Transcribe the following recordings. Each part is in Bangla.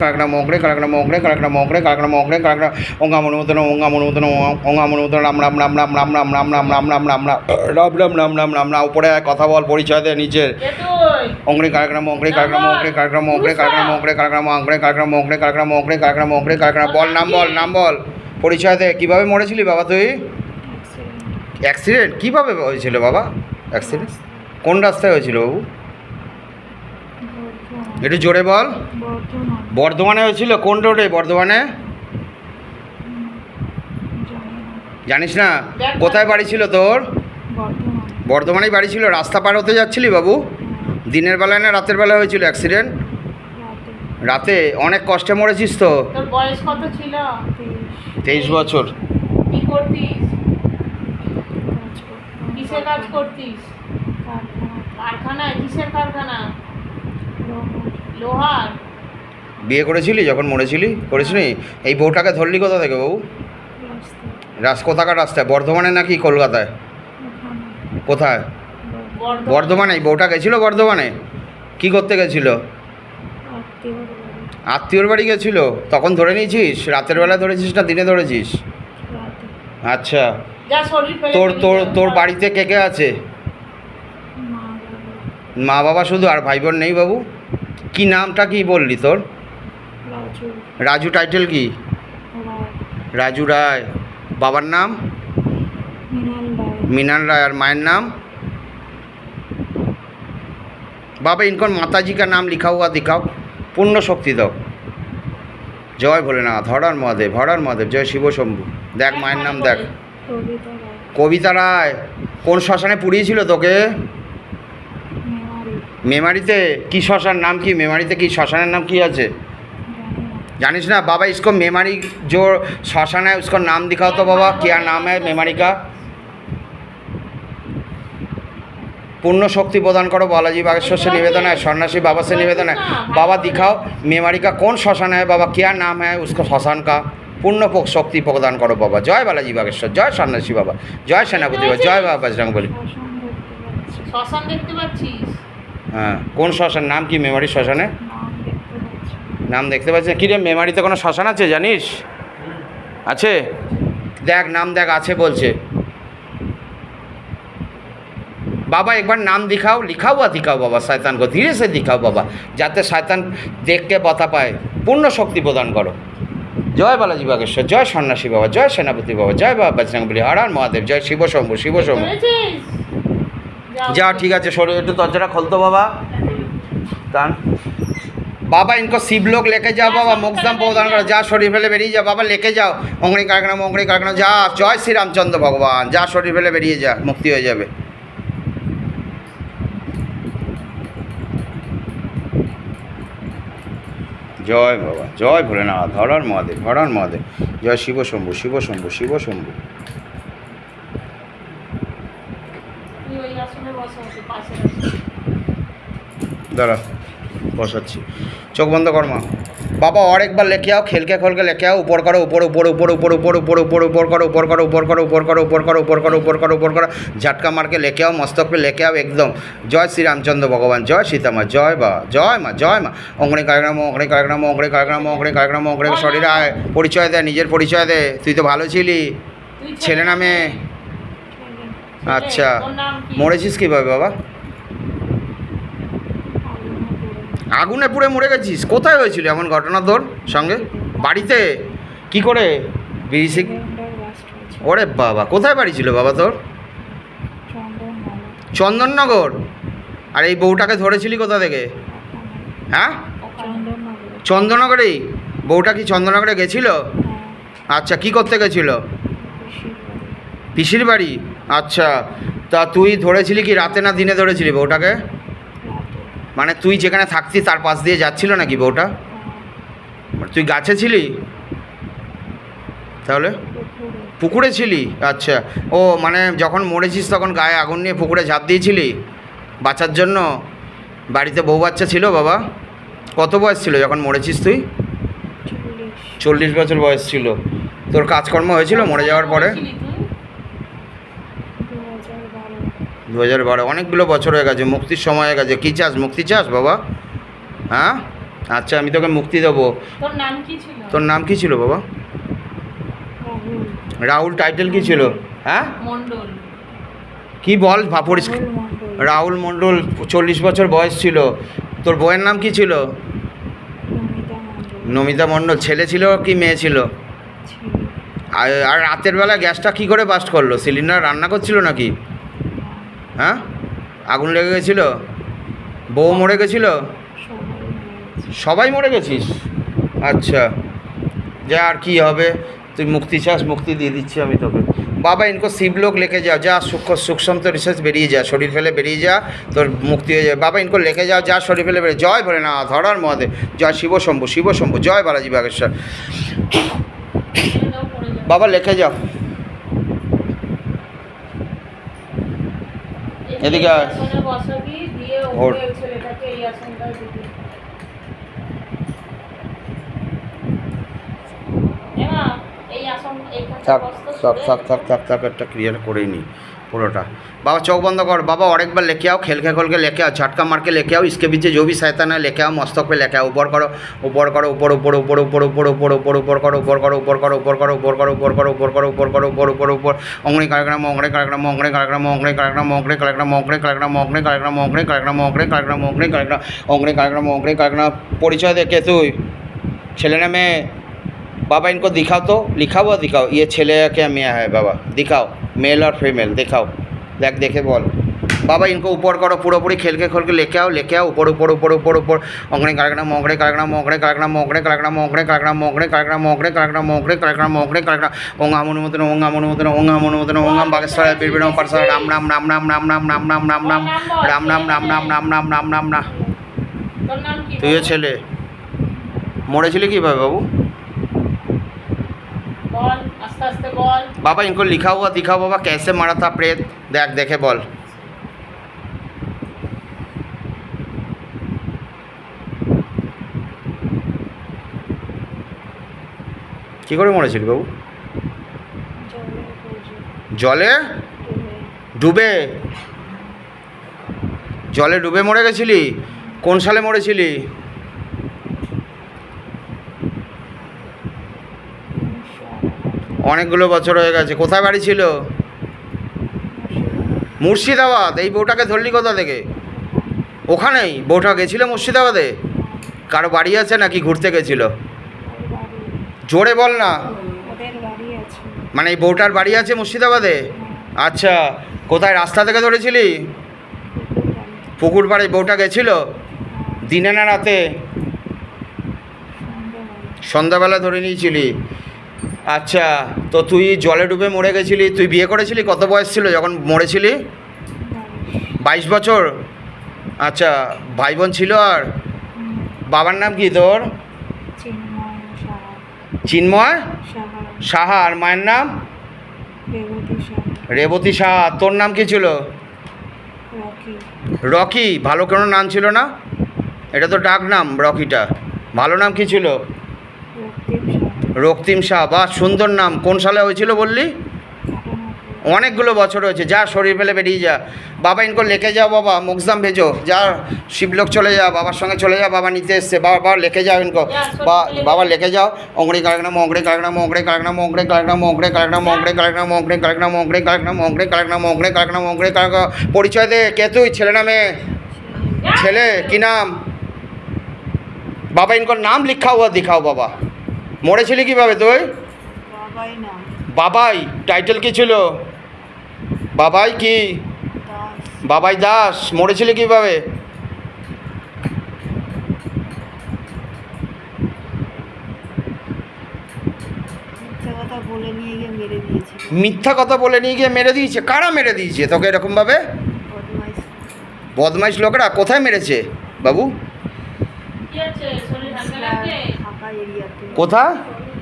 কাকড়া মকড়ে কাকড়া মকড়ে কাকড়া মকড়ে কাকড়া মকড়ে কাকড়া ওঙ্গা মনুতন ওঙ্গা মনুতন ওঙ্গা মনুতন রাম রাম রাম রাম রাম রাম রাম রাম রাম রাম রাম রাম রাম রাম রাম রাম রাম উপরে কথা বল পরিচয় দে নিচের ওঙ্গড়ে কাকড়া মকড়ে কাকড়া মকড়ে কাকড়া মকড়ে কাকড়া মকড়ে কাকড়া মকড়ে কাকড়া মকড়ে কাকড়া মকড়ে কাকড়া মকড়ে কাকড়া বল নাম বল পরিচয় দে কীভাবে মরেছিলি বাবা তুই? অ্যাক্সিডেন্ট কীভাবে হয়েছিল বাবা? অ্যাক্সিডেন্ট কোন রাস্তায় হয়েছিল বাবু? একটু জোরে বল। বর্ধমানে হয়েছিল? কোন রোডে বর্ধমানে? জানিস না? কোথায় বাড়ি ছিল তোর? বর্ধমানেই বাড়ি ছিল। রাস্তা পার হতে যাচ্ছিলি বাবু? দিনের বেলায় না রাতের বেলা হয়েছিল অ্যাক্সিডেন্ট? রাতে। অনেক কষ্টে মরেছিস তো। তোর বয়স কত ছিল? 23 বছর। কি করতিস? কিসের কাজ করতিস? কারখানায়। কিসের কারখানা? লোহার। বিয়ে করেছিলি যখন মরেছিলি? করেছিলি? এই বউটাকে ধরলি কোথা থেকে বাবু? কোথাকার রাস্তায়? বর্ধমানে নাকি কলকাতায়? কোথায়? বর্ধমানে। এই বউটা গেছিলো বর্ধমানে? কি করতে গেছিলো? আত্মীয়র বাড়ি গেছিলো। তখন ধরে নিয়েছিস? রাতের বেলা ধরেছিস না দিনে ধরেছিস? আচ্ছা। তোর তোর তোর বাড়িতে কে কে আছে? মা বাবা শুধু? আর ভাই বোন নেই বাবু? কি নামটা কি বললি তোর? রাজু। টাইটেল কি? রাজু রায়। বাবার নাম? মিনাল राय। और मायर नाम? बाबा इनको माता जी का नाम लिखा हुआ दिखाओ। पूर्ण शक्ति दो। जय भोलेनाथ। हर हर महादेव हर हर महादेव। जय शिव शंभु। देख मायर नाम देख। कविता राय। কোন শ্মশানে পুড়িয়েছিল তোকে? मेमारीते। কি শ্মশান? নাম কি? मेमारीते কি শ্মশানের নাম কি আছে जानिस ना? बाबा इसको मेमारी जो श्मशान है उसका नाम दिखाओ तो बाबा। क्या नाम है मेमारी का? पूर्ण शक्ति प्रदान करो। बालाजी बागेश्वर से निवेदन है। सन्यासी बाबा से निवेदन है। बाबा दिखाओ मेमारी का कौन श्मशान है बाबा? क्या नाम है उसको श्मशान का? पूर्ण शक्ति प्रदान करो बाबा। जय बालाजी बागेश्वर। जय सन्यासी बाबा। जय सेनापति बाबा। जय बाबा बजरंग बली। শ্মশান দেখতে পাচ্ছিস? हाँ कौन श्मशान? नाम কি মেমারি শ্মশানে? নাম দেখতে পাচ্ছি। কী রে মেমারিতে কোনো শ্মশান আছে জানিস? আছে? দেখ নাম দেখ আছে বলছে बाबा। एक बार नाम दिखाओ। लिखा हुआ दिखाओ बाबा। शैतान को धीरे से दिखाओ बाबा जाते शैतान देख के बता पाए। पूर्ण शक्ति प्रदान करो। जय बालाजी बागेश्वर। जय सन्यासी बाबा। जय सेनापति बाबा। जय बाबा बजरंग बली। हर हर महादेव। जय शिव शंभु शिव शंभु। जा ठीक है शरीर একটু দরজাটা খুলতো বাবা। টান बाबा इनको शिव लोग लेके जाओ बाबा। मोक्षधाम प्रदान करो। जा शरीर फेले बेरिए जा बाबा। लेके जाओ ओंगड़ी कारखाना जा। जय श्री रामचंद्र भगवान। जा शरीर फेले बेरिए जा मुक्ति हो जाए। जय बाबा। जय भोलेनाथ। हर हर महादेव हर हर महादेव। जय शिव शंभु शिव शंभु शिव शंभु। दाঁড়া বসাচ্ছি। চোখ বন্ধ কর মা। बाबा और एक बार लेके आओ। खेल के खोल के लेके आओ। ऊपर करो ऊपर ऊपर ऊपर ऊपर ऊपर ऊपर ऊपर ऊपर करो ऊपर करो ऊपर करो ऊपर करो ऊपर करो ऊपर करो ऊपर करो ऊपर करो। झटका मार के लेके आओ मस्तक पे लेके आओ एकदम। जय श्री रामचंद्र भगवान। जय सीता माँ। जय बा जय माँ जय माँ। ओंगड़ी कार्यक्रम ओंगड़ी कार्यक्रम ओंगड़ी कार्यक्रम ओंगड़ी कार्यक्रम ओंगड़ी शरीर आए परिचय दे निजेर परिचय दे। তুই তো ভালো ছিলি। ছেলে না মেয়ে? আচ্ছা মরেছিস কীভাবে বাবা? আগুনে পুড়ে মরে গেছিস? কোথায় হয়েছিল এমন ঘটনা তোর সঙ্গে? বাড়িতে? কি করে? বিড়ি? ওরে বাবা কোথায় বাড়ি ছিল বাবা তোর? চন্দননগর। আর এই বউটাকে ধরেছিলি কোথা থেকে? হ্যাঁ চন্দননগরেই। বউটা কি চন্দননগরে গেছিল? আচ্ছা কি করতে গেছিল? পিসির বাড়ি। আচ্ছা তা তুই ধরেছিলি কি রাতে না দিনে ধরেছিলি বউটাকে? মানে তুই যেখানে থাকতি তার পাশ দিয়ে যাচ্ছিল নাকি বউটা? তুই গাছে ছিলি তাহলে? পুকুরে ছিলি? আচ্ছা ও মানে যখন মরেছিস তখন গায়ে আগুন নিয়ে পুকুরে ঝাঁপ দিয়েছিলি বাঁচার জন্য? বাড়িতে বউ বাচ্চা ছিল বাবা? কত বয়স ছিল যখন মরেছিস তুই? 40 বছর বয়স ছিল। তোর কাজকর্ম হয়েছিল মরে যাওয়ার পরে? 2012। অনেকগুলো বছর হয়ে গেছে। মুক্তির সময় হয়ে গেছে। কী চাস? মুক্তি চাস বাবা? হ্যাঁ আচ্ছা আমি তোকে মুক্তি দেবো। তোর নাম কি ছিল? তোর নাম কি ছিল বাবা? রাহুল রাহুল টাইটেল কি ছিল? হ্যাঁ মন্ডল। কি বল পরিষ্কার। রাহুল মণ্ডল, রাহুল মণ্ডল, 40 বছর বয়স ছিল। তোর বউয়ের নাম কি ছিল? নমিতা মণ্ডল, নমিতা মণ্ডল। ছেলে ছিল কি মেয়ে ছিল? ছিল আর রাতের বেলা গ্যাসটা কি করে বাস্ট করলো? সিলিন্ডার রান্না করছিল নাকি? হ্যাঁ, আগুন লেগে গেছিল? বউ মরে গেছিল? সবাই সবাই মরে মরে গেছে। গেছিস? আচ্ছা, যা আর কি হবে, তুই মুক্তি চাস, মুক্তি দিয়ে দিচ্ছি আমি তোকে। বাবা ইনকো শিবলোক লেকে যাও, যা সুখসন্ত রিসার্চ বেরিয়ে যা, শরীর ফেলে বেরিয়ে যা, তোর মুক্তি হয়ে যাবে। বাবা ইনকো লেকে যাও, যা শরীর ফেলে বেরিয়ে। জয় ভোলে না ধরার মহাদেব, জয় শিব শম্ভু, শিব শম্ভু, জয় বালাজি বাগেশ্বর। ছেড়ে দাও, পড়ে যাবে। বাবা লেখে যাও। এদিকে আয়। আসনে বসাবি, দিয়ে ওর। ওকে ছেলেটাকে এই আসনটা দিবি। এমা, এই আসন এইখানটা থাক বসতো, থাক সরে। থাক থাক থাক থাক, একটা ক্লিয়ার করেই নি পুরোটা। बाबा चौक बंद कर। बाबा और एक बार लेके आओ, खेल के खोल के लेके आओ, झटका मार के लेके आओ, इसके पीछे जो भी शैतान है लेके आओ, मस्तक पे लेके आओ, ऊपर करो, ऊपर करो, ऊपर ऊपर ऊपर ऊपर ऊपर ऊपर ऊपर ऊपर करो, ऊपर करो, ऊपर करो, ऊपर करो, ऊपर करो, ऊपर करो, ऊपर करो, ऊपर करो, ऊपर ऊपर ऊपर अंगड़ी कार्यक्रम अंगड़ी कार्यक्रम अंगड़ी कार्यक्रम अंगड़ी कार्यक्रम अंगड़ी कार्यक्रम अंगड़ी कार्यक्रम अंगड़ी कार्यक्रम अंगड़ी कार्यक्रम अंगड़ी कार्यक्रम अंगड़ी कार्यक्रम अंगड़ी कार्यक्रम अंगड़ी कार्यक्रम। परिचय दे के तुई ছেলে না মেয়ে? बाबा इनको दिखाओ तो, लिखा हुआ दिखाओ, ये छेले है क्या मियाँ है? बाबा दिखाओ, मेल और फीमेल दिखाओ, देख देखे बोल। बाबा इनको ऊपर करो, पूरी खेल के खोल के लेके आओ, ऊपर ऊपर ऊपर ऊपर ऊपर अंगड़ी कार्यक्रम अंगड़ी कार्यक्रम अंगड़ी कार्यक्रम अंगड़ी कार्यक्रम अंगड़ी कार्यक्रम अंगड़ी कार्यक्रम अंगड़ी कार्यक्रम अंगड़ी कार्यक्रम अंगड़ी कार्यक्रम ओंगा मनुमतन ओंगा मनुमतन ओंगा मनुमतन ओंगा बागेश्वर बिरबिनो परसा राम राम राम राम राम राम राम राम राम राम राम राम राम राम राम राम राम राम राम। তোর নাম কি? তুইও ছেলে মরেছিলি কীভাবে বাবু? বল, আস্তে আস্তে বল। बाबा इनको लिखा हुआ दिखाओ, बाबा कैसे मारा था प्रेत, देख देखे बोल। কি করে মরেছিলি বাবু? জলে জলে পড়ে ডুবে ডুবে? জলে ডুবে মরে গেছিলি? কোন সালে মরেছিলি? 1998 অনেকগুলো বছর হয়ে গেছে। কোথায় বাড়ি ছিল? মুর্শিদাবাদ। এই বউটাকে ধরলি কোথা থেকে? ওখানেই বউটা গেছিল মুর্শিদাবাদে? কারো বাড়ি আছে নাকি ঘুরতে গেছিল? ওর বাড়ি, জোরে বল না। ওদের বাড়ি আছে। মানে এই বউটার বাড়ি আছে মুর্শিদাবাদে? আচ্ছা, কোথায় রাস্তা থেকে ধরেছিলি? পুকুর পাড়ে বউটা গেছিল? দিনে না রাতে? সন্ধ্যাবেলা ধরে নিয়েছিলি। আচ্ছা, তো তুই জলে ডুবে মরে গেছিলি, তুই বিয়ে করেছিলি? কত বয়স ছিল যখন মরেছিলি? 22 বছর। আচ্ছা, ভাই বোন ছিল? আর বাবার নাম কি তোর? চিন্ময় সাহা, চিন্ময় সাহা, সাহা। আর মায়ের নাম? রেবতী সাহা, রেবতী সাহা। তোর নাম কি ছিল? Rocky, Rocky. ভালো কোনো নাম ছিল না? এটা তো ডাক নাম রকিটা। ভালো নাম কি ছিল? রক্তিম সাহা, রক্তিম শাহ। বাহ, সুন্দর নাম। কোন সালে হয়েছিল বললি? 98 অনেকগুলো বছর হয়েছে। যা শরীর ফেলে বেরিয়ে যা। বাবা ইনকো লেকে যাও, বাবা মুকজাম ভেজো, যা শিবলোক চলে যা, বাবার সঙ্গে চলে যা, বাবা নিতে এসছে। বাবা লেকে যাও ইনকো, বাবা লেকে যাও। অঙ্গড়ি কালগ্রাম অঙ্গড়ি কালগ্রাম অঙ্গড়ি কালগ্রাম অঙ্গড়ি কালগ্রাম অঙ্গড়ি কালগ্রাম অঙ্গড়ি কালগ্রাম অঙ্গড়ি কালগ্রাম অঙ্গড়ি কালগ্রাম অঙ্গড়ি কালগ্রাম অঙ্গড়ি কালগ্রাম অঙ্গড়ি কালগ্রাম। পরিচয় দে, কে তুই? ছেলে না মেয়ে? ছেলে। কি নাম? বাবা ইনকো নাম লিখা हुआ दिखाओ। বাবা মরেছিলি কিভাবে তুই? বাবাই নাম বাবাই টাইটেল কি ছিল? বাবাই কি? দাস, বাবাই দাস। মরেছিলি কিভাবে? মিথ্যে কথা বলে নিয়ে গিয়ে মেরে দিয়েছিল। মিথ্যা কথা বলে নিয়ে গিয়ে মেরে দিয়েছে? কারা মেরে দিয়েছে তোকে এরকমভাবে? বদমাইশ, বদমাইশ লোকেরা। কোথায় মেরেছে বাবু? কি আছে? শরীর হালকা লাগছে? ফাঁকা এরিয়াতে, কোথা?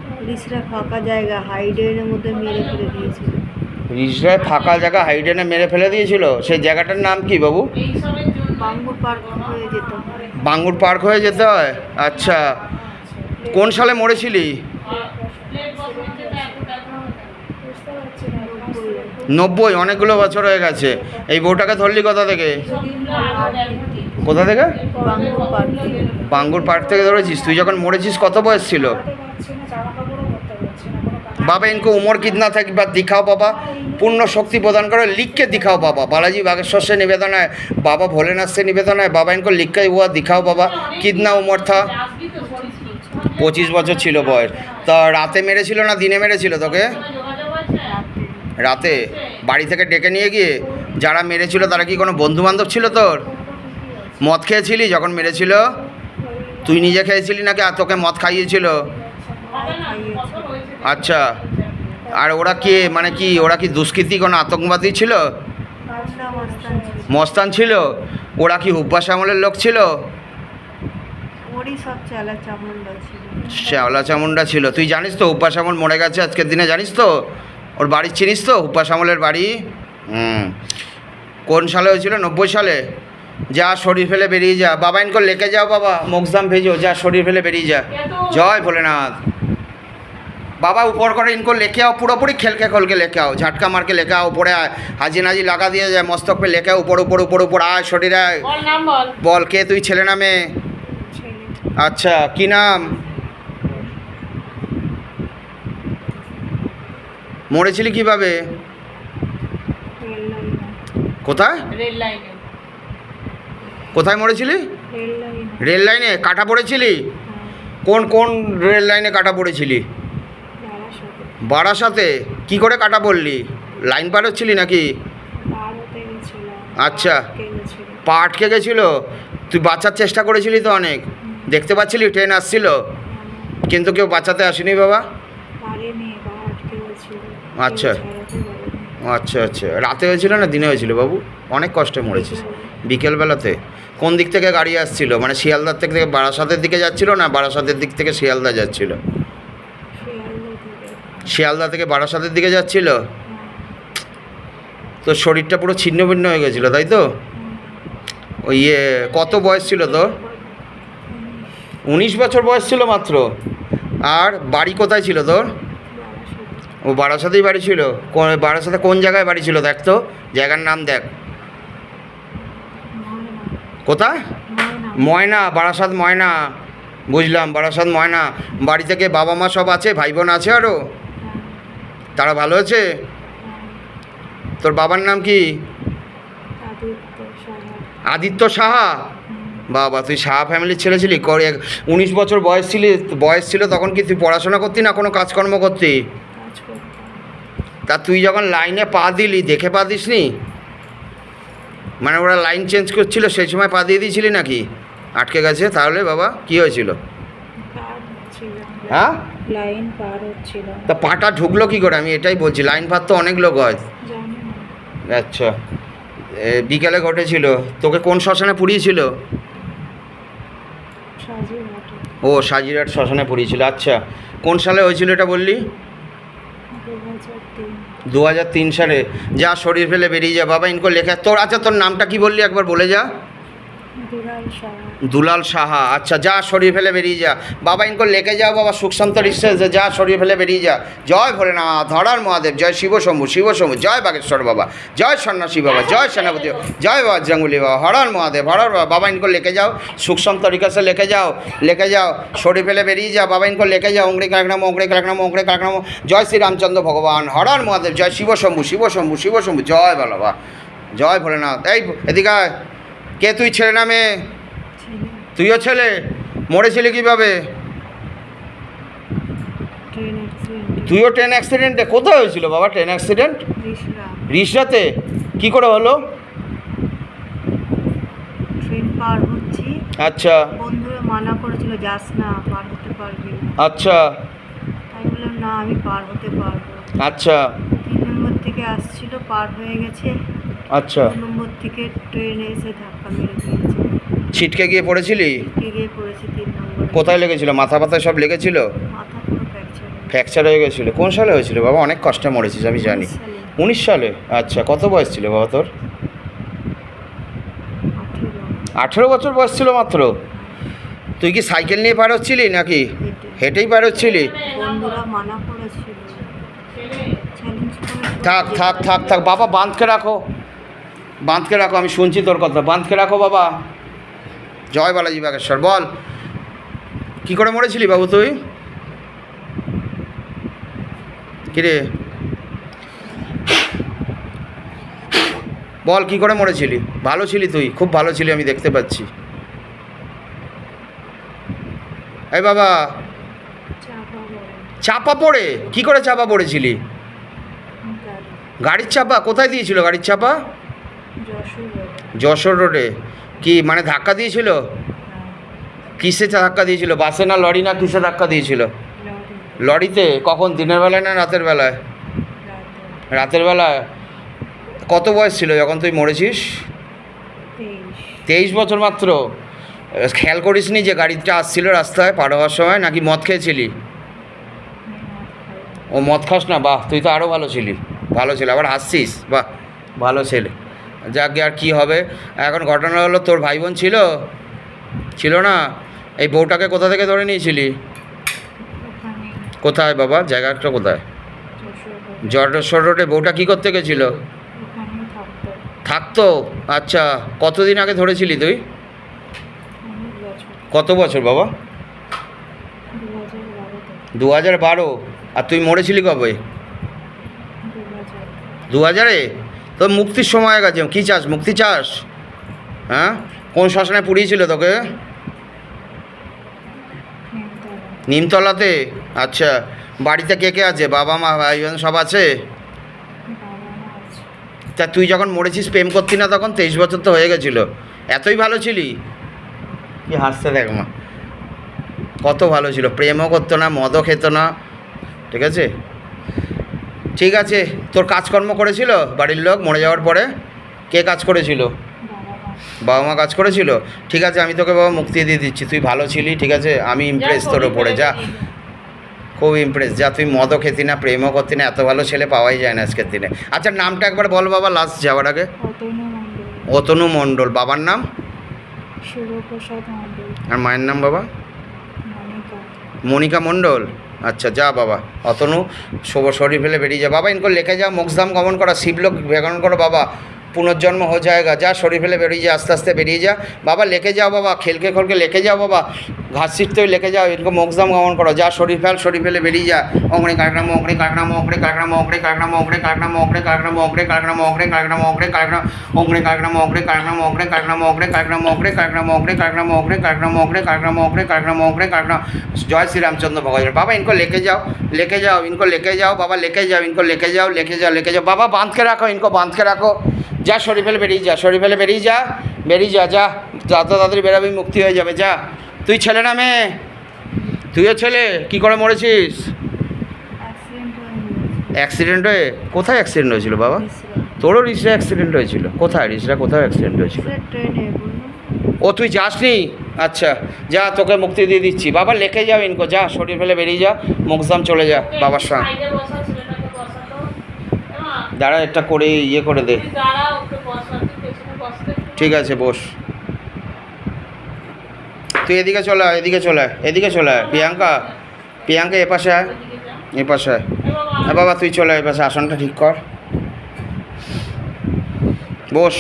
পুলিশরা ফাঁকা জায়গা হাইডেনের মধ্যে মেরে ফেলে দিয়েছিল। রিসরায় ফাঁকা জায়গা হাইডেনে মেরে ফেলে দিয়েছিল। সেই জায়গাটার নাম কি বাবু? এইসবের জন্য বাঙ্গুর পার্ক হয়ে যেত হয়। বাঙ্গুর পার্ক হয়ে যেতে হয়? আচ্ছা, কোন সালে মরেছিলি? প্লেট বসানোর জন্য এত দেখা হয় না। 90। অনেকগুলো বছর হয়ে গেছে। এই বউটাকে ধরলি কোথা থেকে? সবগুলো আরো দেখো। কোথা থেকে? বাঙ্গুর পার্ক থেকে। বাঙ্গুর পার্ক থেকে ধরেছিস? তুই যখন মরেছিস কত বয়স ছিল? बाबा इनको उम्र कितना था? एक बार दिखाओ बाबा, पूर्ण शक्ति प्रदान करो, लिख के दिखाओ बाबा। बालाजी बागेश्वर से निवेदन है, बाबा भोलेनाथ से निवेदन है, बाबा इनको लिख के हुआ दिखाओ बाबा, कितना उम्र था? 25 বছর ছিল বয়স। তা রাতে মেরেছিল না দিনে মেরেছিল তোকে? রাতে বাড়ি থেকে ডেকে নিয়ে গিয়ে যারা মেরেছিল তারা কি কোনো বন্ধু বান্ধব ছিল তোর? মদ খেয়েছিলি যখন মেরেছিল? তুই নিজে খেয়েছিলি নাকি আর তোকে মদ খাইয়েছিল? আচ্ছা, আর ওরা কি মানে কি ওরা কি দুষ্কৃতী কোনো আতঙ্কবাদী ছিল? মস্তান ছিল? ওরা কি হুব্বাস আমলের লোক ছিল? ওরই সব চালা চামুন্ডা ছিল। শ্যাওলা চামুন্ডা ছিল। তুই জানিস তো হুব্বাস আমল মরে গেছে আজকের দিনে, জানিস তো? ওর বাড়ি চিনিস তো হুব্বাস আমলের বাড়ি? কোন সালে হয়েছিল? 90 সালে। যা শরীর ফেলে বেরিয়ে যা বাবা, ইনকো লেকে যাও বাবা, মোকজাম ভেজো, যা শরীর ফেলে বেরিয়ে যা। জয় ভোলেনাথ। बाबा ऊपर करे इनको लेके आओ, पूरा खेल के खोल के लेके आओ, झटका मार के लेके आओ, ऊपर आए हाजी नाजी लगा दिया जाए, मस्तक पे लेके आओ, ऊपर ऊपर ऊपर ऊपर आए शरीर आए। বল নাম বল। বল কে তুই? ছেলে নামে? আচ্ছা কি নাম? মরেছিলি কিভাবে? কোথায় রেল লাইনে। কোথায় মরেছিলি? রেল লাইনে কাটা পড়েছিলি? কোন কোন রেল লাইনে কাটা পড়েছিলি? বারাসাতে। কি করে কাটা পড়লি? লাইন পার হচ্ছিলি নাকি? আচ্ছা, পা আটকে গেছিল। তুই বাঁচার চেষ্টা করেছিলি তো অনেক, দেখতে পাচ্ছিলি ট্রেন আসছিল কিন্তু কেউ বাঁচাতে আসেনি বাবা? আচ্ছা আচ্ছা আচ্ছা, রাতে হয়েছিল না দিনে হয়েছিল বাবু? অনেক কষ্টে মরেছিস। বিকেলবেলাতে? কোন দিক থেকে গাড়ি আসছিল? মানে শিয়ালদার থেকে বারাসাতের দিকে যাচ্ছিল না বারাসাতের দিক থেকে শিয়ালদা যাচ্ছিল? শিয়ালদা থেকে বারাসাতের দিকে যাচ্ছিল। তো শরীরটা পুরো ছিন্ন ভিন্ন হয়ে গেছিলো তাই তো? ওই কত বয়স ছিল তোর? 19 বছর বয়স ছিল মাত্র। আর বাড়ি কোথায় ছিল তোর? ও বারাসাতেই বাড়ি ছিল। বারাসাতে কোন জায়গায় বাড়ি ছিল দেখ তো, জায়গার নাম দেখ। কোথায়? ময়না, বারাসাত ময়না। বুঝলাম, বারাসাত ময়না। বাড়ি থেকে বাবা মা সব আছে? ভাই বোন আছে আরও? তারা ভালো আছে? তোর বাবার নাম কি? আদিত্য সাহা। বাবা, তুই সাহা ফ্যামিলির ছেলে ছিলি? 19 বছর বয়স ছিল তখন কি তুই পড়াশোনা করতি না কোনো কাজকর্ম করতি? তা তুই যখন লাইনে পা দিলি দেখে পা দিসনি? মানে ওরা লাইন চেঞ্জ করছিল সেই সময় পা দিয়ে দিয়েছিলি নাকি? আটকে গেছে তাহলে বাবা কি হয়েছিল? হ্যাঁ, লাইন পার হচ্ছিল। তা পাটা ঢুকলো কি করে? আমি এটাই বলছি, লাইন পার তো অনেক লোক হয়। আচ্ছা, বিকেলে ঘটেছিল। তোকে কোন শ্মশানে পুড়িয়েছিল? ও সাজিরহাট শ্মশানে পুড়িয়েছিল। আচ্ছা, কোন সালে হয়েছিল এটা বললি? 2003 সালে। যা শরীর ফেলে বেরিয়ে যা বাবা, ইনকো লেখা। তোর আচ্ছা তোর নামটা কি বললি একবার বলে যা। দুলাল সাহা। আচ্ছা, যা শরীর ফেলে বেরিয়ে যা বাবা, ইনকো লেকে যাও বাবা, সুখ শান্ত নিঃশ্বাস, যা শরীর ফেলে বেরিয়ে যা। জয় ভোলেনাথ, হরার মহাদেব, জয় শিব শম্ভু, শিব শম্ভু, জয় বাগেশ্বর বাবা, জয় সন্ন্যাসী বাবা, জয় সেনাপতি, জয় বজরঙ্গলী বাবা, হরার মহাদেব, হরার বাবা, ইনকো লেকে যাও, সুখ শান্ত তরিকাছে লেকে যাও, লেকে যাও, শরীর ফেলে বেরিয়ে যা বাবা, ইনকো লেকে যাও। অঙ্গড়ি কালকনাম, অঙ্গড়ি কালকনাম, অঙ্গড়ি কালকনাম, জয় শ্রী রামচন্দ্র ভগবান, হরার মহাদেব, জয় শিব শম্ভু, শিব শম্ভু, শিব শম্ভু, জয় বাবা, জয় ভোলেনাথ। এই এদিকে কে তুই? ছেলে নামে? তুইও ছেলে? মরেছিলি কিভাবে? তুইও ট্রেন অ্যাক্সিডেন্টে? কোথায় হয়েছিল বাবা ট্রেন অ্যাক্সিডেন্ট? রিসরাতে। কি করে হলো? ট্রেন পার হচ্ছি। আচ্ছা, বন্ধুরা মানা করেছিল যাস না, পার হতে পারবি না। আচ্ছা, আমি বললাম না, আমি পার হতে পারবো। আচ্ছা, 3 নম্বর থেকে আসছিল, পার হয়ে গেছে। আচ্ছা, 2 নম্বর থেকে ট্রেন এসে ধাক্কা মেরে দিয়েছে। ছিটকে গিয়ে পড়েছিলি? গিয়ে পড়েছে 3 নম্বরে। কোথায় লেগেছিল? মাথা পাতায় সব লেগেছিল? মাথা পুরো ফ্র্যাকচার। ফ্র্যাকচার হয়ে গেছিলো? কোন সালে হয়েছিল বাবা? অনেক কষ্টে মরেছিস আমি জানি। 19 সালে। আচ্ছা, কত বয়স ছিল বাবা তোর? 18 বছর বয়স ছিল মাত্র। তুই কি সাইকেল নিয়ে পার হচ্ছিলি নাকি হেঁটেই পার হচ্ছিলি? বন্ধুরা মানা করেছিল, চ্যালেঞ্জ করে। থাক থাক থাক থাক বাবা, বাঁধকে রাখো, বাঁধকে রাখো, আমি শুনছি তোর কথা, বাঁধকে রাখো বাবা। জয় বালাজি বাগেশ্বর। বল কি করে মরেছিলি বাবু তুই? কিরে বল কি করে মরেছিলি? ভালো ছিলি তুই, খুব ভালো ছিলি, আমি দেখতে পাচ্ছি। এই বাবা, চাপা পড়ে চাপা পড়ে? কি করে চাপা পড়েছিলি? গাড়ি গাড়ির চাপা? কোথায় দিয়েছিল গাড়ির চাপা? যশোর রোডে। যশোর রোডে। কি মানে ধাক্কা দিয়েছিল? কিসে ধাক্কা দিয়েছিল? বাসে না লরি না কিসে ধাক্কা দিয়েছিল? লরি লরিতে? কখন, দিনের বেলায় না রাতের বেলায়? রাতে রাতের বেলায়। কত বয়স ছিল যখন তুই মরেছিস? 23 23 বছর মাত্র। খেয়াল করিসনি যে গাড়িটা আসছিল রাস্তায় পার হওয়ার সময়, নাকি মদ খেয়েছিলি? ও মদ খাস না? বাহ, তুই তো আরও ভালো ছিলি, ভালো ছেলে, আবার হাসছিস, বাহ ভালো ছেলে। যাকে আর কি হবে। এখন ঘটনা হলো তোর ভাই বোন ছিল? ছিল না? এই বউটাকে কোথা থেকে ধরে নিয়েছিলি? ওখানে কোথায় বাবা, জায়গাটা কোথায়? যশোর রোডে যশোর রোডে। বউটা কী করতে গেছিল? ওখানে থাকতো থাকতো? আচ্ছা, কতদিন আগে ধরেছিলি তুই? অনেক বছর, কত বছর বাবা? 2012 2012। আর তুই মরেছিলি কবে? 2000 2000-এ? তো মুক্তির সময় গেছে, কী চাস, মুক্তি চাস? হ্যাঁ, কোন শ্মশানে পুড়িয়েছিল তোকে? নিমতলা। নিমতলাতে? আচ্ছা, বাড়িতে কে কে আছে? বাবা মা ভাই বোন সব আছে? বাবা মা আছে। তা তুই যখন মরেছিস প্রেম করতি না তখন? 23 বছর তো হয়ে গেছিলো, এতই ভালো ছিলি? কি হাসতে দেখ মা, কত ভালো ছিল, প্রেমও করতো না, মদও খেত না, ঠিক আছে? ঠিক আছে, তোর কাজকর্ম করেছিল বাড়ির লোক মরে যাওয়ার পরে? কে কাজ করেছিল? বাবা মা বাবা মা কাজ করেছিল? ঠিক আছে, আমি তোকে বাবা মুক্তি দিয়ে দিচ্ছি, তুই ভালো ছিলি, ঠিক আছে? আমি ইমপ্রেস তোর ওপরে, যা, খুব ইমপ্রেস, যা। তুই মদও খেতি না, প্রেমও করতি না, এত ভালো ছেলে পাওয়াই যায় না আজকের দিনে। আচ্ছা, নামটা একবার বল বাবা, লাস্ট যাওয়ার আগে। অতনু মণ্ডল, অতনু মণ্ডল। বাবার নাম? শিবপ্রসাদ মণ্ডল, আর মায়ের নাম বাবা? মনিকা। মনিকা মণ্ডল। আচ্ছা, যা বাবা, অতনু শুভ শরীর ফেলে বেরিয়ে যা বাবা, ইনকো লেখে যাও, মোক্ষধাম গমন করা, শিবলোক ভেগমন করো বাবা, পুনর্জন্ম हो जाएगा। যা শরীর ফেলে বেরিয়ে যা, আস্তে আস্তে বেরিয়ে যা বাবা, লেকে যাও বাবা, খেলকে খোলকে লেকে যাও বাবা, ঘাস ছিটতে লেকে যাও, ইনকো মোক্ষধাম গমন করো, যা শরীর ফেলে বেরিয়ে যা। অঙ্গড়ে কাকড়াম অঙ্গড়ে কাকড়াম অঙ্গড়ে কাকড়াম অঙ্গড়ে কাকড়াম অঙ্গড়ে কাকড়াম অঙ্গড়ে কাকড়াম অঙ্গড়ে কাকড়াম অঙ্গড়ে কাকড়াম অঙ্গড়ে কাকড়াম অঙ্গড়ে কাকড়াম অঙ্গড়ে কাকড়াম অঙ্গড়ে কাকড়াম অঙ্গড়ে কাকড়াম অঙ্গড়ে কাকড়াম অঙ্গড়ে কাকড়াম অঙ্গড়ে কাকড়াম অঙ্গড়ে কাকড়াম অঙ্গড়ে কাকড়াম অঙ্গড়ে কাকড়াম। জয় শ্রী রামচন্দ্র ভগবান বাবা, इनको लेके जाओ, लेके जाओ, इनको लेके जाओ बाबा, लेके जाओ, इनको लेके जाओ, लेके जाओ, लेके जाओ बाबा, बांध के रखो, इनको बांध के रखो। যা শরীর ফেলে বেরিয়ে যা, শরীর ফেলে বেরিয়ে যা, বেরিয়ে যা, যা যত তাড়াতাড়ি বেরাবি মুক্তি হয়ে যাবে, যা। তুই ছেলে না মেয়ে? তুইও ছেলে। কি করে মরেছিস? অ্যাক্সিডেন্ট হয়ে? কোথায় অ্যাক্সিডেন্ট হয়েছিল বাবা? তোরও রিসরা অ্যাক্সিডেন্ট হয়েছিল? কোথায় রিসরা, কোথায় অ্যাক্সিডেন্ট হয়েছিল? ট্রেনে বললাম। ও তুই যাসনি? আচ্ছা, যা, তোকে মুক্তি দিয়ে দিচ্ছি বাবা, লেখে যাও ইনকো, যা শরীর ফেলে বেরিয়ে যা, মোক্ষধাম চলে যা বাবার সঙ্গে। সাইডে বসা ছেলেটাকে বসাতো। দাঁড়া, একটা করে ইয়ে করে দে। তুই দাঁড়া, ওকে বসা, তুই পেছনে বসতে। ঠিক আছে, বস। তুই এদিকে চলে আয়, এদিকে চলে আয়, এদিকে চলে আয়। প্রিয়াঙ্কা, প্রিয়াঙ্কা এ পাশে আয়, ওইদিকে যা। এ পাশে আয়। এ বাবা, হ্যাঁ বাবা, তুই চলে আয়, এ পাশে আসনটা ঠিক কর, বস।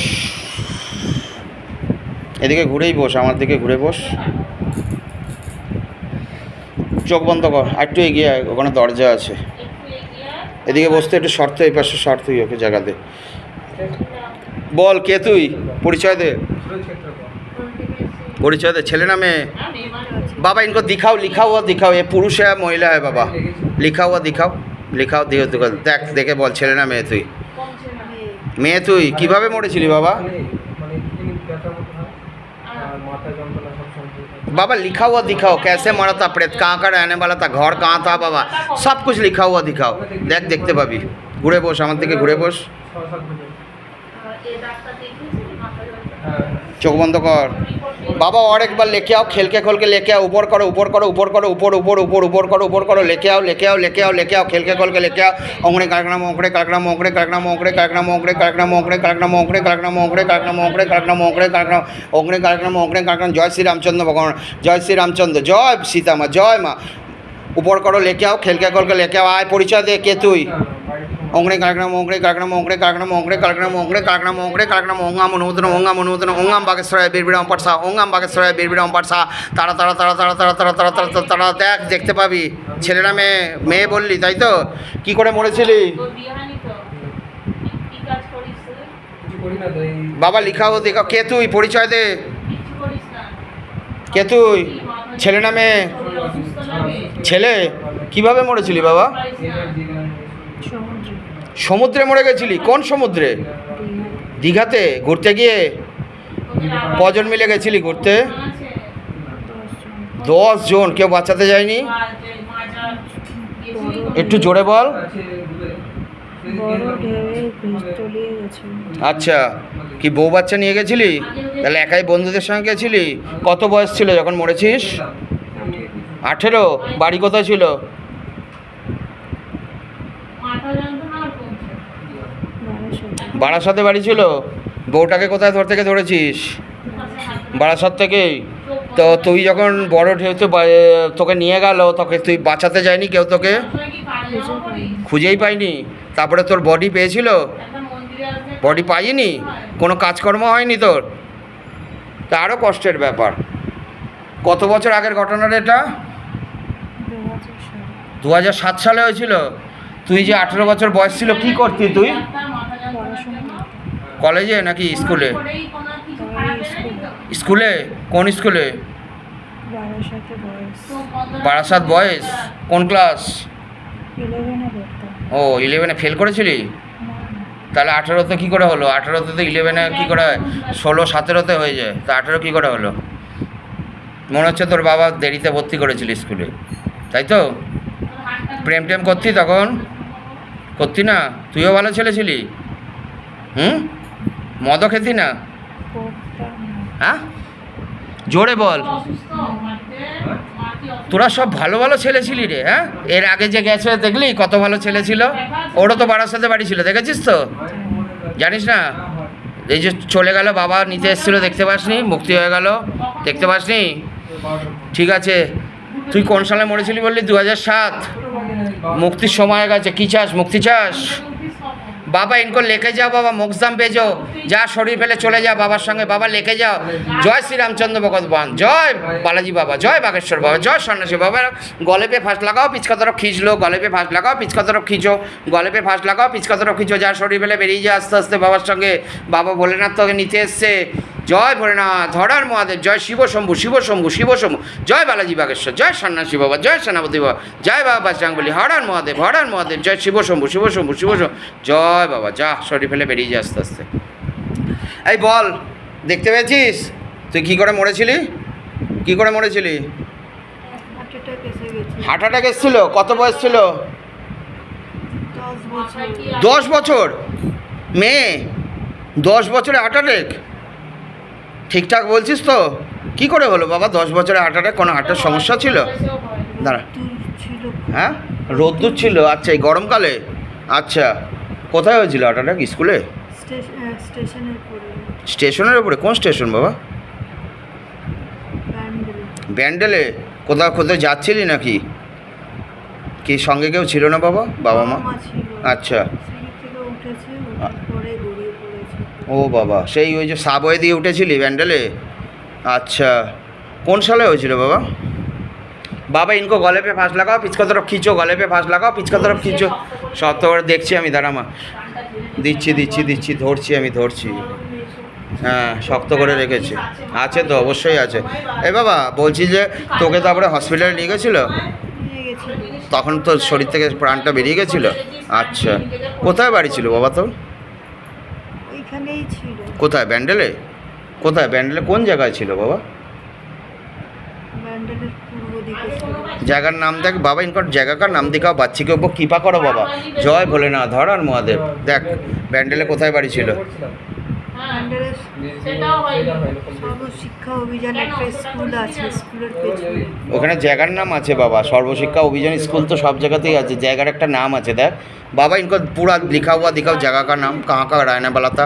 এদিকে ঘুরেই বস, আমার দিকে ঘুরে বস, চোখ বন্ধ কর, আর একটু এগিয়ে আয়, ওখানে দরজা আছে। একটু এগিয়ে আয়। এদিকে বসতে একটু শর্ত, এই পাশে শর্ত, তুই ওকে জায়গা দে। বল কে তুই, পরিচয় দে, পরিচয় দে, ছেলে না মেয়ে? আমি মানে बाबा इनको दिखाओ, लिखा हुआ दिखाओ, ये पुरुष है महिला है बाबा, लिखा हुआ दिखाओ, लिखाও দিও, দেখ, দেখে বল ছেলে না মেয়ে তুই? কম ছিল না। মেয়ে। তুই কিভাবে মরেছিলি বাবা? बाबा लिखा हुआ दिखाओ, कैसे मरा था, प्रेत कहाँ का रहने वाला था, घर कहाँ था बाबा, सब कुछ लिखा हुआ दिखाओ, देख, देखते पाबি। ঘুরে বস, আমার দিকে ঘুরে বস, এই ডাক্তার দেখিয়েছিলি মাথায় ব্যথা? চোখ বন্ধ কর बाबा, और एक बार लेके आओ, खेल के खोल के लेके आओ, ऊपर करो, ऊपर करो, ऊपर करो, ऊपर ऊपर ऊपर ऊपर करो, ऊपर करो, लेके आओ, लेके आओ, लेके आओ, लेके आओ, खेल के खोल के लेके आओ। ओंगड़े काकड़ा मोंगड़े काकड़ा मोंगड़े काकड़ा मोंगड़े काकड़ा मोंगड़े काकड़ा मोंगड़े काकड़ा मोंगड़े काकड़ा मोंगड़े काकड़ा मोंगड़े काकड़ा मोंगड़े काकड़ा ओंगड़े काकड़ा मोंगड़े काकड़ा। जय श्री रामचंद्र भगवान, जय श्री रामचंद्र, जय सीता माँ, जय माँ। ऊपर करो, लेके आओ, खेल के खोल के लेके आओ। आय, परिचय दे, के তুই? ओंगणे कालग्राम ओंगणे कालग्राम ओंगणे कालग्राम ओंगणे कालग्राम ओंगणे कालग्राम ओंगणे कालग्राम ओंगाम अनुमोदन ओंगाम बागेश्वराय बीरबिराम पाठसा ओंगाम बागेश्वराय बीरबिराम पाठसा तारा तारा तारा तारा तारा तारा तारा तारा तारा देख देखते पाबी ছেলেরা মেয়ে বললি তাই তো কি করে মরেছিলি তোর বিয়ে হয়নি তো কি কাজ করিস তুই? কিছু করি না তো এই বাবা লিখাও দেখা কে তুই পরিচয় দে কিচ্ছু করিস না কে তুই ছেলে না মেয়ে শরীর অসুস্থ লাগে ছেলে কিভাবে মরেছিলি বাবা পারিস না। সমুদ্র সমুদ্রে মরে গেছিলি কোন সমুদ্রে দীঘাতে ঘুরতে গিয়ে তোদের আবার কজন মিলে গেছিলি ঘুরতে আছে? 10 জন 10 জন কেউ বাঁচাতে যায়নি আর যে মাজা গেছিলি তো? একটু জোরে বল আছে দূরে বড় ঢেউয়ে ভেস তলিয়ে গেছে আচ্ছা কি বউ বাচ্চা নিয়ে গেছিলি তাহলে একাই বন্ধুদের সঙ্গে গেছিলি কত বয়স ছিল যখন মরেছিস 18 বাড়ি কোথায় ছিল মাথা যন্ত্রণা আর কমছে না। বারাসাতে বাড়ি ছিল বউটাকে কোথায় থেকে ধরেছিস বারাসাত থেকেই তো তুই যখন বড় ঢেউতে তোকে নিয়ে গেল তোকে তুই বাঁচাতে যায়নি কেউ তোকে তোরা কি কাজে যাওয়া করিস? খুঁজেই পাইনি তারপরে তোর বডি পেয়েছিল একটা মন্দিরে আসবে বডি পাইনি কোনো কাজকর্ম হয়নি তোর তা আরও কষ্টের ব্যাপার কত বছর আগের ঘটনা রে এটা 2007 সালে হয়েছিল তুই যে 18 বছর বয়স ছিল কি করতি তুই ডাক্তার মাথা যন্ত্রণার জন্য কলেজে নাকি স্কুলে করেই কোনো কিছু খারাপ হয়নি তো? স্কুলে কোন স্কুলে 12 সাথে বয়স তো বন্ধুরা- বারাসাত বয়েস কোন ক্লাস 11-এ পড়তাম ও 11-এ ফেল করেছিলি তাহলে 18তে কী করে হলো 18তে তো 11-এ কী করে হয় 16-17তে হয়ে যায় তা 18 কী করে হলো মনে হচ্ছে তোর বাবা দেরিতে ভর্তি করেছিল স্কুলে তাই তো তোর হাতটা প্রেম টেম করতি তখন করতি না তুইও ভালো ছেলে ছিলি হুম মদও খেতি না পড়তাম না হ্যাঁ জোরে বল অসুস্থ মাঠে মাটি অসুস্থ তোরা সব ভালো ভালো ছেলে ছিলি রে হ্যাঁ এর আগে যে গেছে দেখলি কত ভালো ছেলে ছিল ওরও তো বাড়ার সাথে বাড়ি ছিল দেখেছিস তো জানিস না এই যে চলে গেল বাবা নিতে এসেছিলো দেখতে পাসনি মুক্তি হয়ে গেল দেখতে পাসনি ঠিক আছে তুই কোন সালে মরেছিলি বললি 2007 মুক্তির সময় হয়ে গেছে কী চাস মুক্তি চাস বাবা ইনকো লেকে যাও বাবা মোক্ষধাম পেজো যা শরীর ফেলে চলে যা বাবার সঙ্গে বাবা লেকে যাও জয় শ্রীরামচন্দ্র ভগবান জয় বালাজি বাবা জয় বাগেশ্বর বাবা জয় সন্ন্যাসী বাবা গলে पे फांस लगाओ पिचका तरफ खींच लो गले पे फांस लगाओ पिचका तरफ खींचो गले पे फांस लगाओ पिचका तरफ खींचो যা শরীর ফেলে বেরিয়ে যায় আস্তে আস্তে বাবার সঙ্গে বাবা ভোলেনাথ তোকে নিতে এসছে জয় ভোলেনাথ হরার মহাদেব জয় শিব শম্ভু শিব শম্ভু শিব শম্ভু জয় বালাজি বাগেশ্বর জয় সন্ন্যাসী বাবা জয় সেনাপতি বাবা জয় বাবা বাজরাঙ্গবলী হরার মহাদেব জয় শিব শম্ভু শিব শম্ভু শিব শম্ভু জয় বাবা যা শরীর ফেলে বেরিয়ে যায় আস্তে আস্তে এই বল দেখতে পেয়েছিস তুই কী করে মরেছিলি কী করে মরেছিলি হার্ট অ্যাটাক এসে গেছে হার্ট অ্যাটাক এসেছিল কত বয়স ছিল 10 বছর 10 বছর মেয়ে 10 বছরে হার্ট অ্যাটাক ঠিকঠাক বলছিস তো কি করে হলো বাবা 10 বছরে হার্ট অ্যাটাক কোনো হার্টের সমস্যা ছিল দাঁড়া দূর ছিল হ্যাঁ রোদ্দুর ছিল আচ্ছা এই গরমকালে আচ্ছা কোথায় হয়েছিল হার্ট অ্যাটাক স্কুলে স্টেশনের পরে স্টেশনের উপরে কোন স্টেশন বাবা ব্যান্ডেল ব্যান্ডেলে কোথাও কোথাও যাচ্ছিলি নাকি কি সঙ্গে কেউ ছিল না বাবা বাবা মা ছিল আচ্ছা সিঁড়ি থেকে উঠেছে ওঠার পরে গড়িয়ে পড়েছে ও বাবা সেই ওই যে সাবওয়ে দিয়ে উঠেছিলি ব্যান্ডেলে আচ্ছা কোন সালে হয়েছিল বাবা বাবা ইনকো গলে पे फांस लगाओ पिचका तरफ खींचो गले पे फांस लगाओ पिचका तरफ खींचो সব তো করে দেখছি আমি দাঁড়ামা দিচ্ছি ধরছি আমি ধরছি হ্যাঁ শক্ত করে রেখেছি আছে তো অবশ্যই আছে এ বাবা বলছি যে তোকে তারপরে হসপিটালে নিয়ে গেছিলো নিয়ে গেছিল তখন তো শরীর থেকে প্রাণটা বেরিয়ে গেছিলো আচ্ছা কোথায় বাড়ি ছিল বাবা তোর ওইখানেই ছিল কোথায় ব্যান্ডেলে কোন জায়গায় ছিল বাবা ব্যান্ডেলের পূর্ব দিকে ছিল জায়গার নাম দেখ বাবা ইনকর জায়গা কার নাম দিকাও বাচ্চিকে উপর কৃপা করো বাবা জয় ভোলেনাথ হরার মহাদেব দেখ ব্যান্ডেলে কোথায় বাড়ি ছিল ব্যান্ডেলের সেটাও হয়নি। সর্বশিক্ষা অভিযান একটা স্কুল আছে স্কুলের পেছনে ওখানে জায়গার নাম আছে বাবা সর্বশিক্ষা অভিযান স্কুল তো সব জায়গাতেই আছে জায়গার একটা নাম আছে দেখ বাবা ইনকো পুরা লিখা হুয়া দিখাও জায়গা का नाम कहाँ का रहने वाला था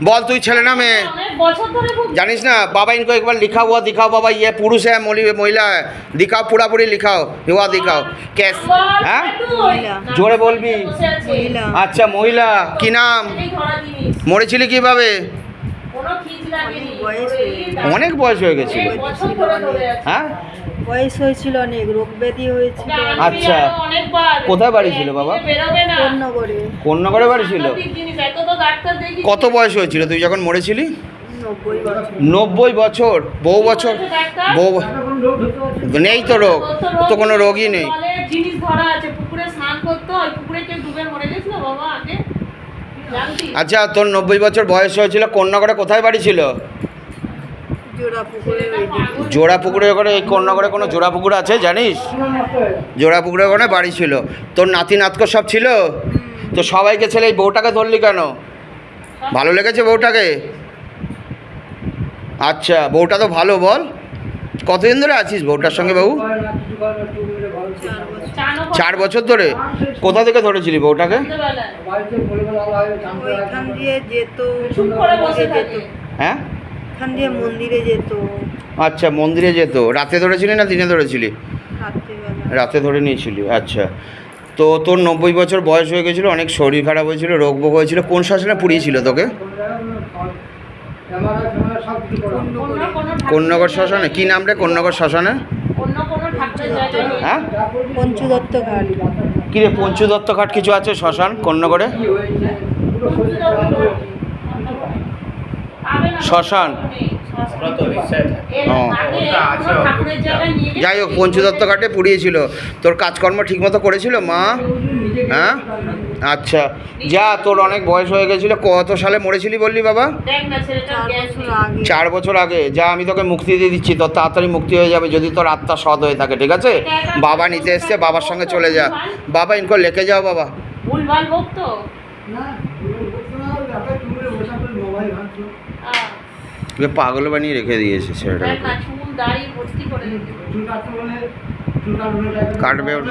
বল তুই ছেলে না মেয়ে? অনেক বছর ধরে খুব জানিস না बाबा इनको एक बार लिखा हुआ दिखाओ बाबा, ये पुरुष है महिला है, दिखाओ पूरा पूरी लिखाओ हुआ दिखाओ कैसे। বল, হ্যাঁ তুই। মহিলা। না, জোরে বলবি। বসে আছে। মহিলা। আচ্ছা মহিলা, কি নাম? এই ধরা জিনিস। মরেছিলি কিভাবে? কোনো খিচ লাগেনি। অনেক বয়স হয়ে গেছে। অনেক বয়স হয়ে গেছিল। অনেক বছর ধরে ধরে আছে। হ্যাঁ বয়স হয়েছিল অনেক, রোগ ব্যাধি হয়েছিল। আচ্ছা। অনেকবার। কোথায় বাড়ি ছিল বাবা? বেরোবে না। কোন্নগরে কোন নগরে বাড়ি ছিল? সাংঘাতিক জিনিস, এত তো ডাক্তার দেখি। কত বয়স হয়েছিল তুই যখন মরেছিলি? 90 বছর। 90 বছর। বহু বছর। বহু নেই তো রোগ, তো কোনো রোগই নেই। জলে জিনিস ধরা আছে, পুকুরে স্নান করতো, ওই পুকুরে কেউ ডুবে মরে গেছিল বাবা আগে, জানতি? আচ্ছা তোর 90 বছর বয়স হয়েছিল, কোন নগরে কোথায় বাড়ি ছিল? জোড়া পুকুরে জোড়া পুকুরের ওখানে, এই কোন নগরে কোনো জোড়া পুকুর আছে জানিস? জোড়া পুকুরের ওখানে বাড়ি ছিল। তোর নাতি নাতক সব ছিল? তো সবাইকে ছেলে এই বউটাকে ধরলি কেন? ভালো লেগেছে বউটাকে? আচ্ছা বউটা তো ভালো, বল কতদিন ধরে আছিস বউটার সঙ্গে বাবু? 4 বছর ধরে। কোথা থেকে ধরেছিলি বউটাকে? সন্ধ্যেবেলায়। ওইখান দিয়ে যেত, চুপ করে বসে যেত, থাকে। হ্যাঁ ওখান দিয়ে মন্দিরে যেত আচ্ছা মন্দিরে যেত। রাতে ধরেছিলি না দিনে ধরেছিলি? রাত্রিবেলা। রাতে ধরে নিয়েছিলি। আচ্ছা তো তোর 90 বছর বয়স হয়ে গেছিলো, অনেক শরীর খারাপ হয়েছিল, রোগ বোগ হয়েছিল, কোন শ্মশানে পুড়িয়েছিল তোকে? অন্য কোনো কোন্নগর শ্মশানে? কি নাম রে কোন্নগর শ্মশানে? অন্য কোনো ঠাকুরের জায়গায় নেই। হ্যাঁ পঞ্চু দত্ত ঘাট। কী রে পঞ্চু দত্ত ঘাট কিছু আছে শ্মশান কোন্নগরে? পাবে না, শ্মশান। নেই। এর ও। আগে কোনো ঠাকুরের জায়গায় নিয়ে গেছে। যাই হোক পঞ্চু দত্ত ঘাটে পুড়িয়েছিল। তোর কাজকর্ম ঠিকমতো করেছিল মা? হ্যাঁ আচ্ছা যা, তোর অনেক বয়স হয়ে গেছিলো। কত সালে মরেছিলি বললি বাবা? দেখ না ছেলেটার 4 জ্ঞান বছর নেই। আগে। 4 বছর আগে। যা আমি তোকে মুক্তি দিয়ে দিচ্ছি, তোর তাড়াতাড়ি মুক্তি হয়ে যাবে যদি তোর আত্মা সৎ হয়ে থাকে, ঠিক আছে? বাবা নিতে এসছে, বাবার সঙ্গে চলে যা। বাবা ইনকো লেকে যাও বাবা। ভুলভাল বকতো। হ্যাঁ, তোকে পাগল বানিয়ে রেখে দিয়েছে দেখ ছেলেটাকে। না, চুল দাড়ি ভর্তি করে রেখেছে। কাটবে ওর।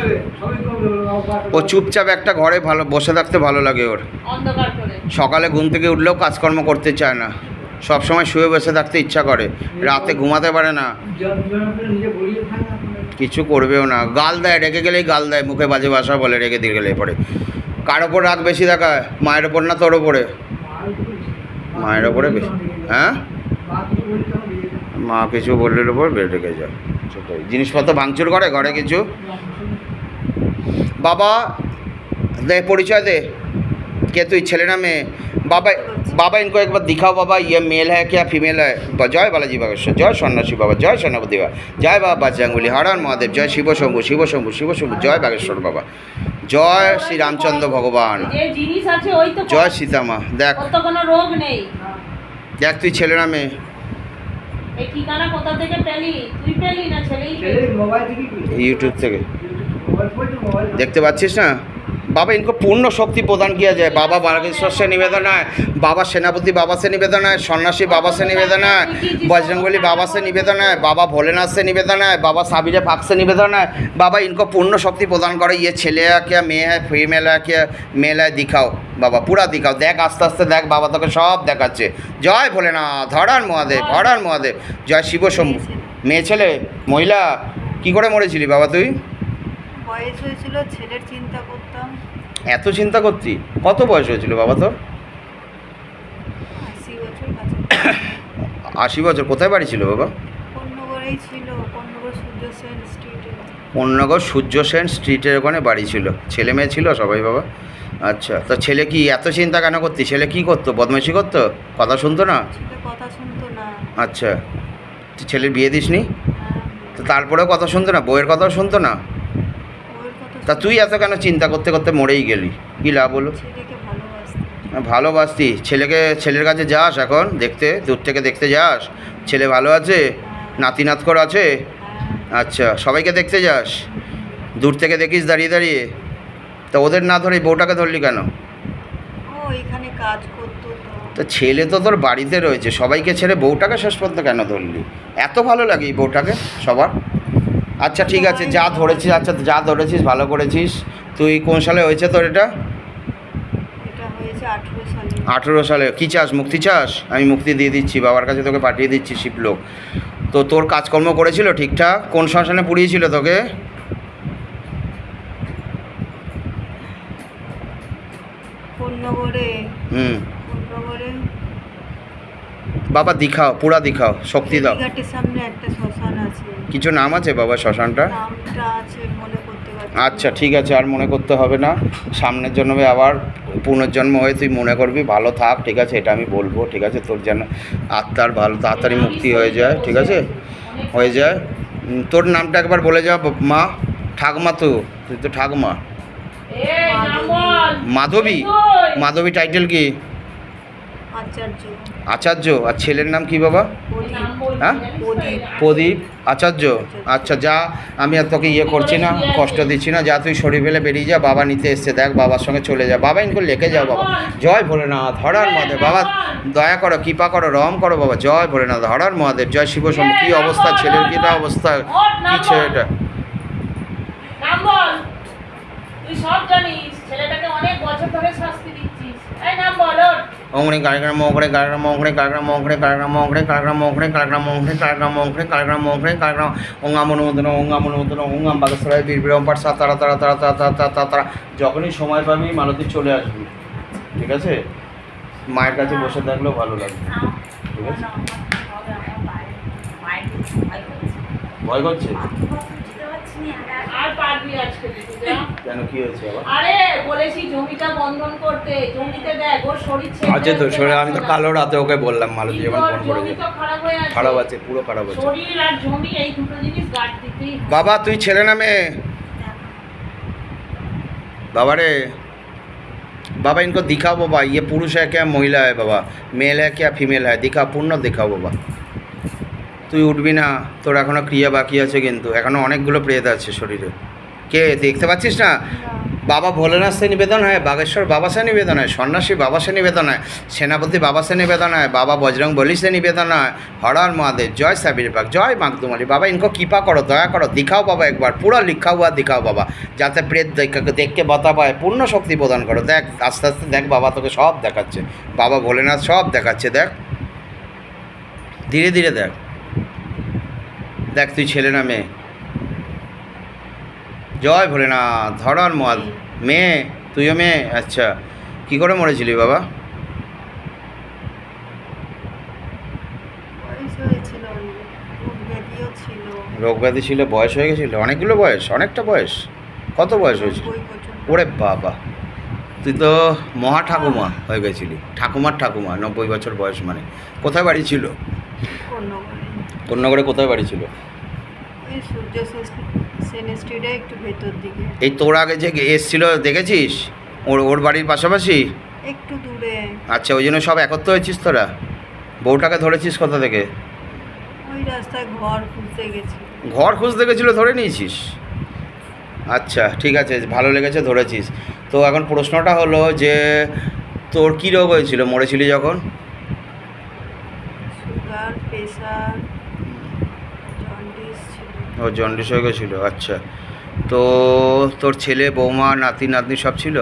ও চুপচাপ একটা ঘরে ভালো বসে থাকতে ভালো লাগে ওর। অন্ধকার করে। সকালে ঘুম থেকে উঠলেও কাজকর্ম করতে চায় না, সব সময় শুয়ে বসে থাকতে ইচ্ছা করে, রাতে ঘুমাতে পারে না, কিছু করবেও না। গাল দেয়, রেগে গেলেই গাল দেয়, মুখে বাজে ভাষা বলে রেগে দিয়ে গেলে পরে। কার ওপর রাগ বেশি দেখায়, মায়ের ওপর না তোর ওপরে? মায়ের ওপরে বেশি। হ্যাঁ মা কিছু বললের ওপর রেগে যায়, সেটাই। জিনিসপত্র ভাঙচুর করে ঘরে কিছু। বাবা दे परिचय दे, क्या तू छेले ना में? बाबा बाबा इनको एक बार दिखाओ बाबा, ये मेल है क्या फीमेल है? जय बालाजी बागेश्वर, जय सन्यासी बाबा, जय सेनापति बाबा, जय बाबा बाजरंगबली, हर हर महादेव, जय शिव शंभु शिव शंभु शिव शंभु, जय बागेश्वर बाबा, जय श्री रामचंद्र भगवान, যে জিনিস আছে ওই তো जय सीता माँ। देख ওর তো কোনো রোগ নেই। देख तु छेले ना में এই ঠিকানা কোথা থেকে পেলি? তুই পেলি না ছেলেই পেলি? यूट्यूब থেকে দেখতে পাচ্ছিস না? बाबा इनको पूर्ण शक्ति प्रदान किया जाए। बाबा बागेश्वर से निवेदन है, बाबा सेनापति बाबा से निवेदन है, सन्यासी बाबा से निवेदन है, बजरंगबली बाबा से निवेदन है, बाबा भोलेनाथ से निवेदन है, बाबा साबिरे फाक से निवेदन है। बाबा इनको पूर्ण शक्ति प्रदान करो। ये छेले है क्या मेये है, फीमेल है क्या मेल है, दिखाओ बाबा, पूरा दिखाओ। देख आस्ते आस्ते देख, बाबा তোকে সব দেখাচ্ছে। জয় ভোলেনাথ, হর হর মহাদেব, হর হর মহাদেব, জয় শিব শম্ভু। মেয়ে ছেলে মহিলা? কি করে মরেছিলি বাবা তুই? বয়স হয়েছিল, ছেলের চিন্তা করতাম। এত চিন্তা করতি? কত বয়স হয়েছিল বাবা তোর? 80 বছর কাছে। 80 বছর। কোথায় বাড়ি ছিল বাবা? কোন্নগরেই ছিল, কোন্নগর সূর্য সেন স্ট্রিটে। কোন্নগর সূর্য সেন স্ট্রিটের ওখানে বাড়ি ছিল। ছেলে মেয়ে ছিল সবাই বাবা? আচ্ছা তো ছেলে কি এত চিন্তা কেন করতি? ছেলে কি করতো? বদমাইশি করতো? কথা শুনতো না? ছেলে কথা শুনতো না। আচ্ছা তুই ছেলের বিয়ে দিসনি? হ্যাঁ, তো তারপরেও কথা শুনতো না? বউয়ের কথাও শুনতো না? ওর কথা তা তুই এত কেন চিন্তা করতে করতে মরেই গেলি? কী লাভ হলো? ছেলেকে ভালোবাসতাম। ভালোবাসতি ছেলেকে? ছেলের কাছে যাস এখন দেখতে? দূর থেকে দেখতে যাস ছেলে ভালো আছে, নাতি নাতকর আছে? হ্যাঁ, আচ্ছা সবাইকে দেখতে যাস? দূর থেকে দেখিস দাঁড়িয়ে দাঁড়িয়ে? তা ওদের না ধরে বউটাকে ধরলি কেন? ও এখানে কাজ করতো তো। তো ছেলে তো তোর বাড়িতে রয়েছে, সবাইকে ছেড়ে বউটাকে শেষ পর্যন্ত কেন ধরলি? এত ভালো লাগে এই বউটাকে সবার? আচ্ছা ঠিক আছে, যা ধরেছিস, আচ্ছা যা ধরেছিস ভালো করেছিস। তুই কোন সালে হয়েছে তোর এটা? এটা হয়েছে 18 সালে। 18 সালে কী চাস, মুক্তি চাস? আমি মুক্তি দিয়ে দিচ্ছি, বাবার কাছে তোকে পাঠিয়ে দিচ্ছি শিবলোক। তো তোর কাজকর্ম করেছিল ঠিকঠাক? কোন শ্মশানে পুড়িয়েছিল তোকে? কোন্নগরে। হুম, কোন্নগরে বাবা দিখাও, পুরা দিখাও, শক্তি দাও। ঘাটের সামনে একটা শ্মশান আছে। কিছু নাম আছে বাবা শ্মশানটা? নামটা আছে মনে করতে পারছি। আচ্ছা ঠিক আছে, আর মনে করতে হবে না। সামনের জন্মে আবার পুনর্জন্ম হয়ে তুই মনে করবি, ভালো থাক, ঠিক আছে? এটা আমি বলবো, ঠিক আছে? তোর যেন আত্মার ভালো তাড়াতাড়ি মুক্তি হয়ে যায়, ঠিক আছে? হয়ে যায়। তোর নামটা একবার বলে যাও মা। ঠাকুমা তো, তুই তো ঠাকুমা। এই নাম বল। মাধবী? মাধবী টাইটেল কি? আচার্য। আচার্য। আর ছেলের নাম কি বাবা? নাম বল। হ্যাঁ? প্রদীপ আচার্য। আচ্ছা যা, আমি আর তোকে ইয়ে করছি না, কষ্ট দিচ্ছি না, যা তুই শরীর ফেলে বেরিয়ে যা। বাবা নিতে এসছে, দেখ বাবার সঙ্গে চলে যা। বাবা ইনকো লেকে যাও বাবা। জয় ভোলেনাথ, হরার মহাদেব। বাবা দয়া করো, কৃপা করো, রহম করো বাবা। জয় ভোলেনাথ, হরার মহাদেব, জয় শিব শম্ভু। কী অবস্থা ছেলের, কীটা অবস্থা, কী ছেলেটা? নাম বল। তুই সব জানিস, ছেলেটাকে অনেক বছর ধরে শাস্তি দিচ্ছিস। এই নাম বল ওর। ওংরে কারগ্রাম মোংরে কারগ্রাম মোংরে কারগ্রাম মোংরে কারগ্রাম মোংরে কারগ্রাম মোংরে কারগ্রাম মোংরে কারগ্রাম মোংরে কারগ্রাম মোংরে কারগ্রাম ওঙ্গাম অনুমোদন ওঙ্গাম অনুমোদন ওঙ্গাম বাগেশ্বরায় বীরবিরম পাঠ সা তারা তারা তারা তারা তারা তারা তারা তারা। যখনই সময় পাবি মালতী চলে আসবি, ঠিক আছে? মায়ের কাছে বসে থাকলেও ভালো লাগবে, ঠিক আছে? ভয় করছে? আর পারবি আজকে তুই যা। কেন, কি হয়েছে আবার? আরে বলেছি জমিটা বন্ধন করতে, জমিতে দেখ ওর শরীর ছেড়ে আছে তো শরীর, আমি তো কালো রাতে ওকে বললাম মালতী যখন ফোন জমি করেছে। তো খারাপ হয়ে আছে। খারাপ আছে, পুরো খারাপ আছে। শরীর আর জমি এই দুটো জিনিস গাড় দিতেই হবে। বাবা তুই ছেলে না মেয়ে? बाबा रे, बाबा इनको दिखाओ बाबा, ये पुरुष है क्या महिला है बाबा, मेल है क्या फीमेल है, दिखा पूर्ण दिखाओ बाबा। তুই উঠবি না, তোর এখনও ক্রিয়া বাকি আছে, কিন্তু এখনও অনেকগুলো প্রেত আছে শরীরে। কে দেখতে পাচ্ছিস না? बाबा भोलेनाथ से निवेदन है, बागेश्वर बाबा से निवेदन है, सन्यासी बाबा से निवेदन है, सेनापति बाबा से निवेदन है, बाबा बजरंग बली से निवेदन है, हर हर महादेव, जय साबिर पाक, जय मागदुमारी। बाबा इनको कृपा करो, दया करो, दिखाओ बाबा एक बार, पूरा लिखा हुआ दिखाओ बाबा, যাতে প্রেত দেখ के बता पाए, पूर्ण शक्ति प्रदान करो। देख आस्ते आस्ते देख बाबा তোকে সব দেখাচ্ছে, बाबा भोलेनाथ সব দেখাচ্ছে। देख धीरे धीरे देख, देख তুই ছেলে না মেয়ে? জয় ভোলেনাথ, ধরার মহাদ। মেয়ে? তুইও মেয়ে? আচ্ছা, কী করে মরেছিলি বাবা? বয়স হয়েছিল, রোগ ব্যাধিও ছিল। রোগ ব্যাধি ছিল, বয়স হয়ে গেছিল, অনেকগুলো বয়স, অনেকটা বয়স। কত বয়স হয়েছিল? 90 বছর। ওরে বাবা, তুই তো মহা ঠাকুমা হয়ে গেছিলি, ঠাকুমার ঠাকুমা। 90 বছর বয়স মানে। কোথায় বাড়ি ছিল? কোন্নগরে। কোন্নগরে কোথায় বাড়ি ছিল? ওই সূর্য সেন স্ট্রিটে একটু ভেতর দিকে, এই তোর আগে যে এসছিল দেখেছিস? ওর ওর বাড়ির পাশাপাশি? একটু দূরে। আচ্ছা, ওই জন্য সব একত্র হয়েছিস তোরা? বউটাকে ধরেছিস কোথা থেকে? ওই রাস্তায় ঘর খুঁজতে গেছি। ঘর খুঁজতে গেছিলো, ধরে নিয়েছিস? আচ্ছা ঠিক আছে, ভালো লেগেছে ধরেছিস। তো এখন প্রশ্নটা হলো যে তোর কী রোগ হয়েছিল মরেছিলি যখন? সুগার, প্রেশার, জন্ডিস ছিল। ও জন্ডিস হয়ে গেছিলো। আচ্ছা, তো তোর ছেলে বৌমা নাতি নাতনি সব ছিল?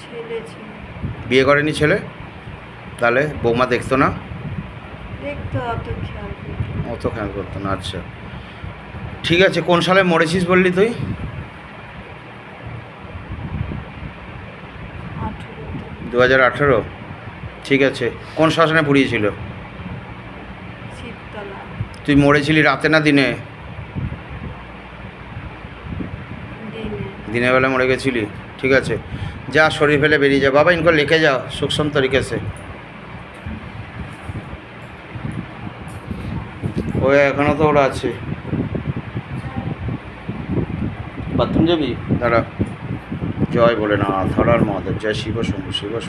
ছেলে ছিল। বিয়ে করেনি ছেলে? তাহলে বৌমা দেখতো না? দেখতো, অত খেয়াল করতো না। অত খেয়াল করতো না। আচ্ছা ঠিক আছে, কোন সালে মরেছিস বললি তুই? 18 2018। ঠিক আছে, কোন শ্মশানে পুড়িয়েছিল? শীততলা। তুই মরেছিলি রাতে না দিনে? দিনে। দিনের বেলা মরে গেছিলি। ঠিক আছে, যা শরীর ফেলে বেরিয়ে যা। বাবা ইনকো লিখে যাও सूक्ष्म तरीके से। ওই এখনও তো ওরা আছে। বাথরুম যাবি? দাঁড়া। জয় ভোলেনাথ, হর হর মহাদেব, জয় শিব শম্ভু, শিব শম্ভু।